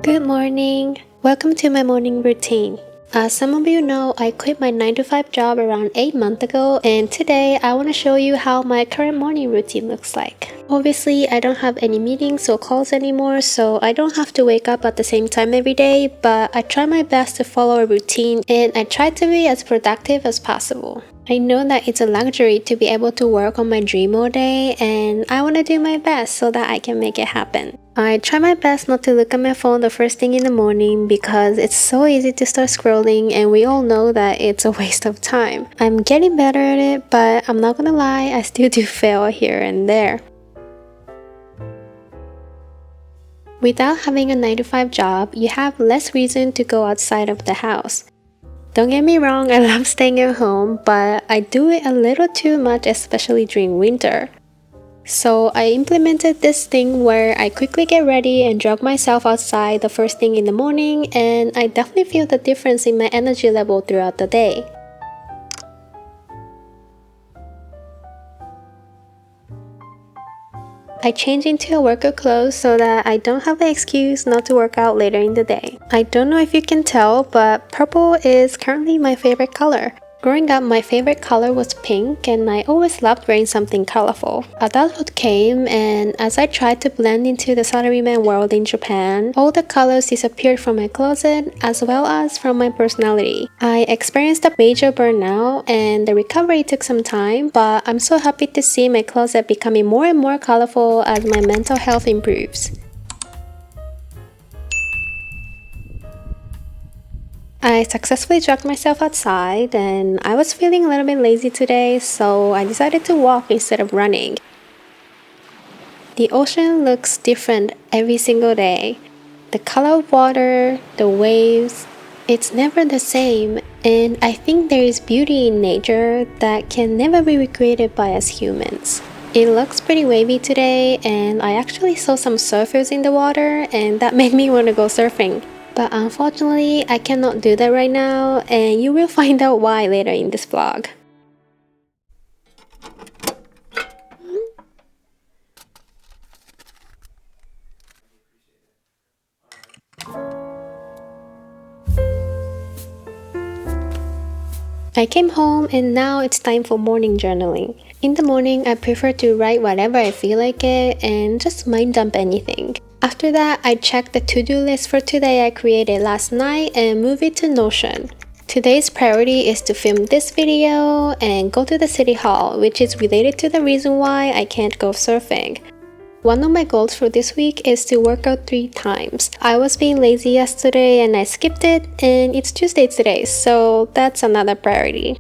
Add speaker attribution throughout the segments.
Speaker 1: Good morning! Welcome to my morning routine. As some of you know, I quit my 9 to 5 job around 8 months ago, and today I want to show you how my current morning routine looks like. Obviously, I don't have any meetings or calls anymore, so I don't have to wake up at the same time every day, but I try my best to follow a routine and I try to be as productive as possible. I know that it's a luxury to be able to work on my dream all day, and I want to do my best so that I can make it happen. I try my best not to look at my phone the first thing in the morning because it's so easy to start scrolling and we all know that it's a waste of time. I'm getting better at it, but I'm not gonna lie, I still do fail here and there. Without having a 9 to 5 job, you have less reason to go outside of the house. Don't get me wrong, I love staying at home, but I do it a little too much, especially during winter. So I implemented this thing where I quickly get ready and jog myself outside the first thing in the morning, and I definitely feel the difference in my energy level throughout the day. I change into a workout clothes so that I don't have an excuse not to work out later in the day. I don't know if you can tell, but purple is currently my favorite color. Growing up, my favorite color was pink, and I always loved wearing something colorful. Adulthood came, and as I tried to blend into the salaryman world in Japan, all the colors disappeared from my closet as well as from my personality. I experienced a major burnout, and the recovery took some time, but I'm so happy to see my closet becoming more and more colorful as my mental health improves. I successfully dragged myself outside, and I was feeling a little bit lazy today, so I decided to walk instead of running. The ocean looks different every single day. The color of water, the waves, it's never the same, and I think there is beauty in nature that can never be recreated by us humans. It looks pretty wavy today, and I actually saw some surfers in the water, and that made me want to go surfing. But unfortunately, I cannot do that right now, and you will find out why later in this vlog. I came home and now it's time for morning journaling. In the morning, I prefer to write whatever I feel like it and just mind dump anything. After that, I check the to-do list for today I created last night and move it to Notion. Today's priority is to film this video and go to the city hall, which is related to the reason why I can't go surfing. One of my goals for this week is to work out 3 times. I was being lazy yesterday and I skipped it, and it's Tuesday today, so that's another priority.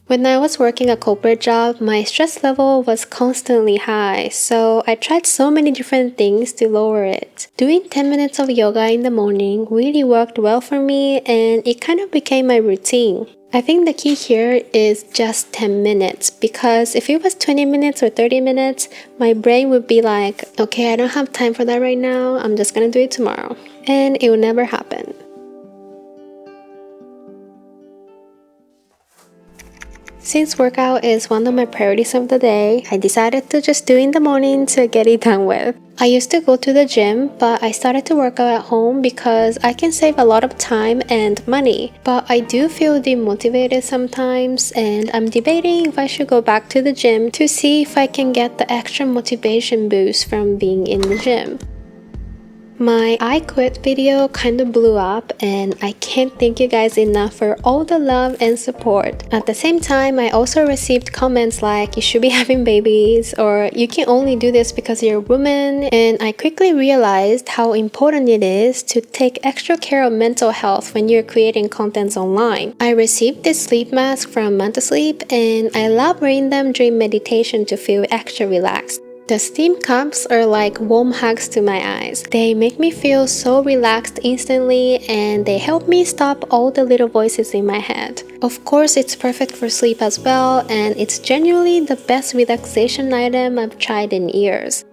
Speaker 1: When I was working a corporate job, my stress level was constantly high, so I tried so many different things to lower it. Doing 10 minutes of yoga in the morning really worked well for me, and it kind of became my routine. I think the key here is just 10 minutes, because if it was 20 minutes or 30 minutes, my brain would be like, okay, I don't have time for that right now, I'm just gonna do it tomorrow. And it would never happen. Since workout is one of my priorities of the day, I decided to just do it in the morning to get it done with. I used to go to the gym, but I started to work out at home because I can save a lot of time and money. But I do feel demotivated sometimes, and I'm debating if I should go back to the gym to see if I can get the extra motivation boost from being in the gym. My I quit video kind of blew up, and I can't thank you guys enough for all the love and support. At the same time, I also received comments like you should be having babies, or you can only do this because you're a woman, and I quickly realized how important it is to take extra care of mental health when you're creating contents online. I received this sleep mask from Matcha Sleep, and I love wearing them during meditation to feel extra relaxed. The steam cups are like warm hugs to my eyes. They make me feel so relaxed instantly, and they help me stop all the little voices in my head. Of course, it's perfect for sleep as well, and it's genuinely the best relaxation item I've tried in years.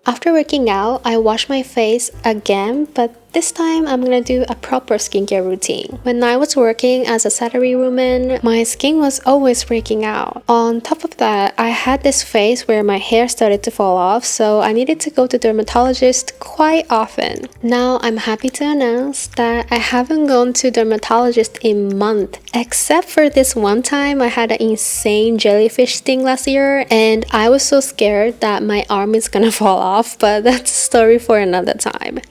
Speaker 1: After working out, I wash my face again, but This time, I'm gonna do a proper skincare routine. When I was working as a salarywoman, my skin was always breaking out. On top of that, I had this phase where my hair started to fall off, so I needed to go to dermatologist quite often. Now, I'm happy to announce that I haven't gone to dermatologist in months, except for this one time I had an insane jellyfish sting last year, and I was so scared that my arm is gonna fall off, but that's a story for another time.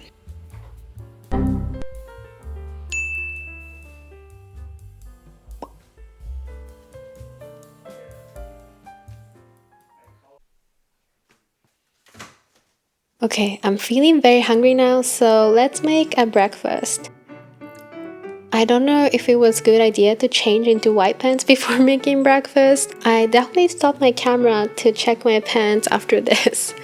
Speaker 1: Okay, I'm feeling very hungry now, so let's make a breakfast. I don't know if it was a good idea to change into white pants before making breakfast. I definitely stopped my camera to check my pants after this.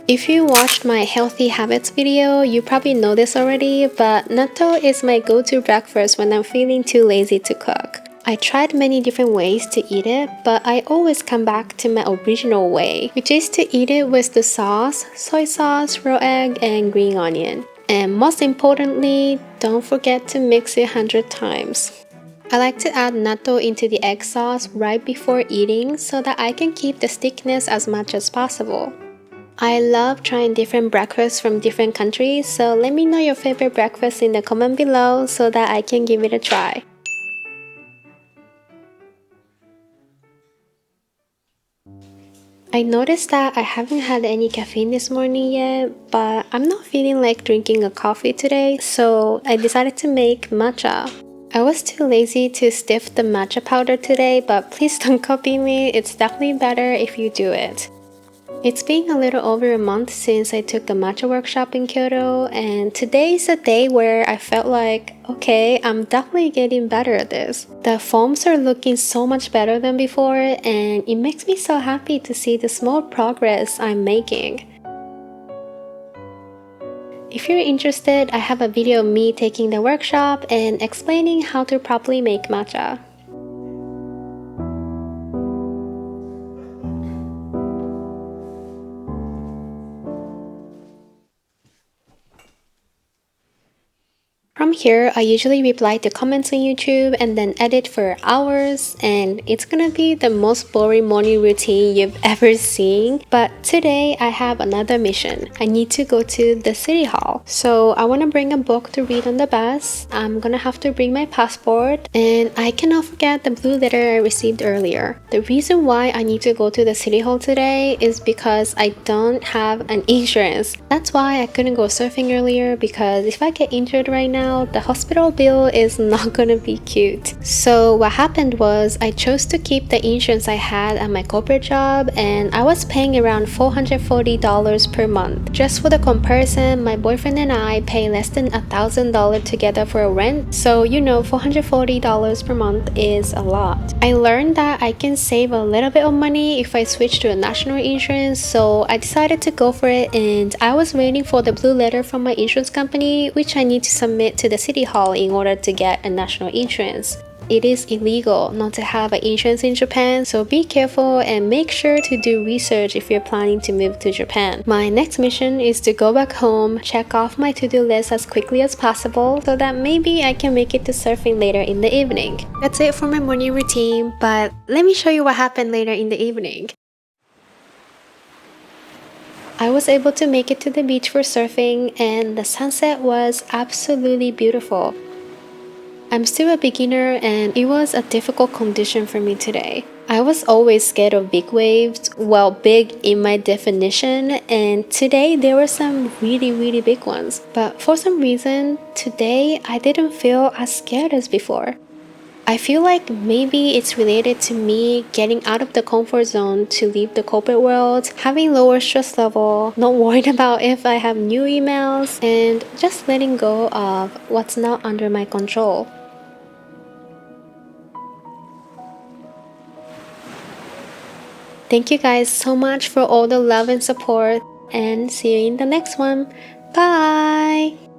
Speaker 1: If you watched my healthy habits video, you probably know this already, but natto is my go-to breakfast when I'm feeling too lazy to cook. I tried many different ways to eat it, but I always come back to my original way, which is to eat it with the sauce, soy sauce, raw egg, and green onion. And most importantly, don't forget to mix it 100 times. I like to add natto into the egg sauce right before eating so that I can keep the thickness as much as possible. I love trying different breakfasts from different countries, so let me know your favorite breakfast in the comment below so that I can give it a try. I noticed that I haven't had any caffeine this morning yet, but I'm not feeling like drinking a coffee today, so I decided to make matcha. I was too lazy to stiff the matcha powder today, but please don't copy me, it's definitely better if you do it. It's been a little over a month since I took a matcha workshop in Kyoto, and today is a day where I felt like, okay, I'm definitely getting better at this. The foams are looking so much better than before, and it makes me so happy to see the small progress I'm making. If you're interested, I have a video of me taking the workshop and explaining how to properly make matcha. From here, I usually reply to comments on YouTube and then edit for hours, and it's gonna be the most boring morning routine you've ever seen. But today I have another mission. I need to go to the city hall. So I wanna bring a book to read on the bus. I'm gonna have to bring my passport, and I cannot forget the blue letter I received earlier. The reason why I need to go to the city hall today is because I don't have an insurance. That's why I couldn't go surfing earlier, because if I get injured right now, the hospital bill is not gonna be cute. So what happened was I chose to keep the insurance I had at my corporate job, and I was paying around $440 per month. Just for the comparison, my boyfriend and I pay less than $1,000 together for a rent, so you know $440 per month is a lot. I learned that I can save a little bit of money if I switch to a national insurance, so I decided to go for it, and I was waiting for the blue letter from my insurance company, which I need to submit to the city hall in order to get a national insurance. It is illegal not to have an insurance in Japan, so be careful and make sure to do research if you're planning to move to Japan. My next mission is to go back home, check off my to-do list as quickly as possible so that maybe I can make it to surfing later in the evening. That's it for my morning routine, but let me show you what happened later in the evening. I was able to make it to the beach for surfing, and the sunset was absolutely beautiful. I'm still a beginner, and it was a difficult condition for me today. I was always scared of big waves, well, big in my definition, and today there were some really big ones. But for some reason, today I didn't feel as scared as before. I feel like maybe it's related to me getting out of the comfort zone to leave the corporate world, having lower stress level, not worried about if I have new emails, and just letting go of what's not under my control. Thank you guys so much for all the love and support, and see you in the next one. Bye!